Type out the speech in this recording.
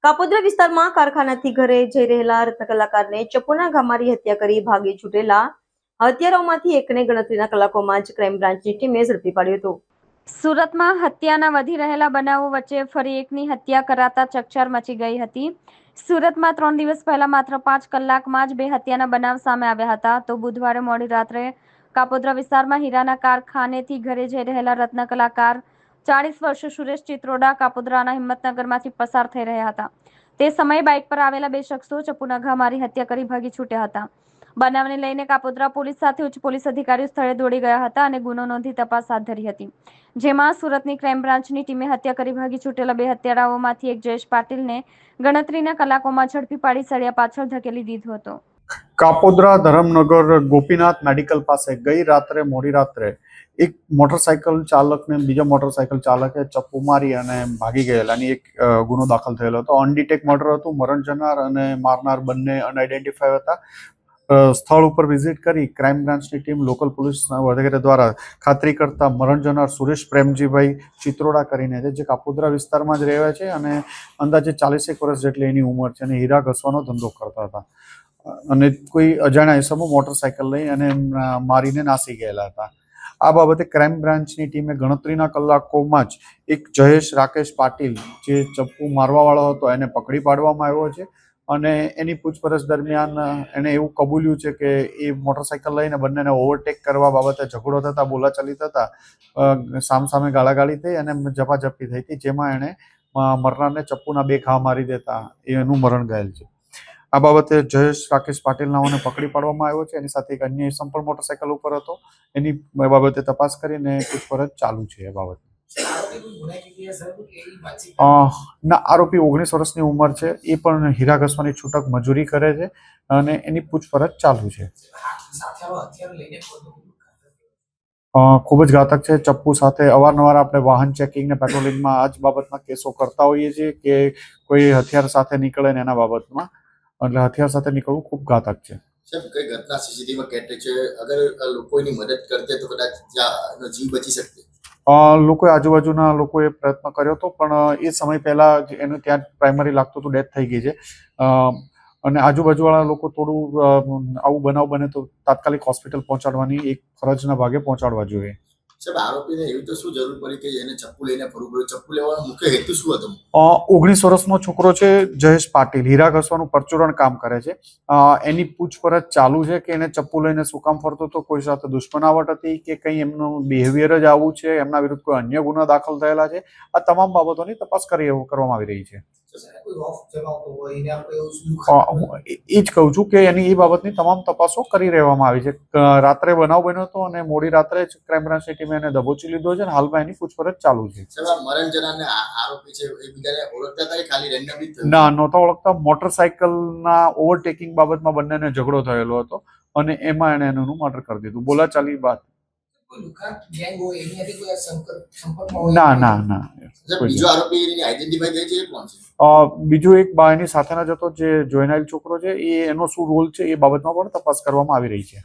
કાપોદ્રા વિસ્તારમાં કારખાનાથી ઘરે જઈ રહેલા રત્નકલાકારને ચપ્પુના ઘા મારી હત્યા કરી ભાગી છૂટેલા હત્યારાઓમાંથી એકને ગણતરીના કલાકોમાં જ ક્રાઇમ બ્રાન્ચની ટીમે ઝડપી પાડ્યો હતો. સુરતમાં હત્યાના વધી રહેલા બનાવો વચ્ચે ફરી એકની હત્યા કરાતા ચકચાર મચી ગઈ હતી. સુરતમાં 3 દિવસ પહેલા માત્ર 5 કલાકમાં જ 2 હત્યાના બનાવ સામે આવ્યા હતા. તો બુધવારે મોડી રાત્રે કાપોદ્રા વિસ્તારમાં હીરાના કારખાનેથી ઘરે જઈ રહેલા રત્નકલાકાર 40 વર્ષીય સુરેશ ચિત્રોડા કાપોદ્રાના હિંમતનગરમાંથી પસાર થઈ રહ્યા હતા. તે સમયે બાઇક પર આવેલા 2 શખ્સો ચપ્પુના ઘા મારી હત્યા કરી ભાગી છૂટ્યા હતા. બનાવને લઈને કાપોદ્રા પોલીસ સાથે ઉચ્ચ પોલીસ અધિકારીઓ સ્થળે દોડી ગયા હતા અને ગુનો નોંધી તપાસ હાથ ધરી હતી. જેમાં સુરતની ક્રાઇમ બ્રાન્ચની ટીમે હત્યા કરી ભાગી છૂટેલા 2 હત્યારાઓમાંથી એક જયેશ પાટીલને ગણતરીના કલાકોમાં ઝડપી પાડી સળિયા પાછળ ધકેલી દીધો હતો. કાપોદ્રા ધરમનગર ગોપીનાથ મેડિકલ પાસે ગઈ રાત્રે મોડી રાત્રે એક મોટરસાયકલ ચાલકને બીજા મોટરસાયકલ ચાલકે ચપ્પુ મારી અને ભાગી ગયેલાની એક ગુનો દાખલ થયેલો હતો. અનડિટેક મર્ડર હતું. મરણ જનાર અને મારનાર બંને અનઆઇડેન્ટિફાય હતા. સ્થળ ઉપર વિઝિટ કરી ક્રાઇમ બ્રાન્ચની ટીમ લોકલ પોલીસ વગેરે દ્વારા ખાતરી કરતા મરણ જનાર સુરેશ પ્રેમજીભાઈ ચિત્રોડા કરીને છે, જે કાપોદ્રા વિસ્તારમાં જ રહે છે અને અંદાજે 40 વર્ષ જેટલી એની ઉંમર છે અને હીરા ઘસવાનો ધંધો કરતા હતા અને કોઈ અજાણ્યા ઇસમો મોટરસાયકલ લઈ અને મારીને નાસી ગયેલા હતા. આ બાબતે ક્રાઇમ બ્રાન્ચની ટીમે ગણતરીના કલાકોમાં જ એક જયેશ રાકેશ પાટીલ જે ચપ્પુ મારવાવાળો હતો એને પકડી પાડવામાં આવ્યો છે અને એની પૂછપરછ દરમિયાન એણે એવું કબૂલ્યું છે કે એ મોટરસાયકલ લઈને બંનેને ઓવરટેક કરવા બાબતે ઝઘડો થતા બોલાચાલી થતા સામસામે ગાળાગાળી થઈ અને ઝપાઝપી થઈ હતી, જેમાં એણે મરનારને ચપ્પુના 2 ઘા મારી દેતા એનું મરણ ગયેલ છે. આ બાબતે જયેશ રાકેશ પાટીલ નાઓને પકડી પાડવામાં આવ્યો છે. એની સાથે એક અન્ય ઇસમ પણ મોટરસાયકલ ઉપર હતો. એની બાબતે તપાસ કરીને પૂછપરછ ચાલુ છે. એ બાબતે ના, આરોપી 19 વર્ષની ઉંમર છે. એ પણ હીરા ઘસવાની છૂટક મજૂરી કરે છે અને એની પૂછપરછ ચાલુ છે. ખૂબ જ ઘાતક છે. ચપ્પુ સાથે અવારનવાર આપણે વાહન ચેકિંગ ને પેટ્રોલિંગમાં આ જ બાબતના કેસો કરતા હોઈએ છીએ કે કોઈ હથિયાર સાથે નીકળે ને એના બાબતમાં, એટલે હથિયાર સાથે નીકળવું ખૂબ ઘાતક છે. સાહેબ, કઈ ઘટના સીસીટીવીમાં કેદ છે? અગર કોઈની મદદ કરતે તો કદાચ ત્યાં જીવ બચી શકતે. લોકોએ આજુબાજુના લોકોએ પ્રયત્ન કર્યો હતો, પણ એ સમય પહેલા એનું ત્યાં પ્રાઇમરી લાગતું હતું ડેથ થઈ ગઈ છે અને આજુબાજુવાળા લોકો થોડું આવું બનાવ બને તો તાત્કાલિક હોસ્પિટલ પહોંચાડવાની એક ફરજના ભાગે પહોંચાડવા જોઈએ. સાહેબ, આરોપીને એવી તો શું જરૂર પડી કે એને ચપ્પુ લઈને ફરવું પડ્યું? ચપ્પુ લેવાનો મુખ્ય હેતુ શું હતો? 19 વર્ષનો છોકરો છે જયેશ પાટીલ, હીરા ઘસવાનું પરચુરણ કામ કરે છે. એની પૂછપરછ ચાલુ છે કે એને ચપ્પુ લઈને શું કામ ફરતો હતો, કોઈ સાથે દુશ્મનાવટ હતી કે કંઈ એમનું બિહેવિયર જ આવું છે, એમના વિરુદ્ધ કોઈ અન્ય ગુના દાખલ થયેલા છે. આ તમામ બાબતોની તપાસ કરવામાં આવી રહી છે. એ જ કહું છું કે એની એ બાબતની તમામ તપાસો કરી રહેવામાં આવી છે. રાત્રે બનાવ બન્યો હતો અને મોડી રાત્રે જ ક્રાઇમ બ્રાન્ચની ટીમે એને દબોચી લીધો છે અને હાલમાં એની પૂછપરછ ચાલુ છે. મરણ જનારને આરોપી છે એ બીજાને ઓળખતા હતા કે ખાલી રેન્ડમલી થયું? ના, નહોતા ઓળખતા. મોટરસાયકલના ઓવરટેકિંગ બાબતમાં બંનેને ઝઘડો થયેલો હતો અને એમાં એણે એનું મર્ડર કરી દીધું બોલાચાલી બાદ. ના ના ના. બીજો આરોપી આઈડેન્ટિફાઈ થઈ છે, કોણ છે? બીજો એક એની સાથેના જ હતો જે જોઈનાઇલ છોકરો છે, એ એનો શું રોલ છે એ બાબતમાં પણ તપાસ કરવામાં આવી રહી છે.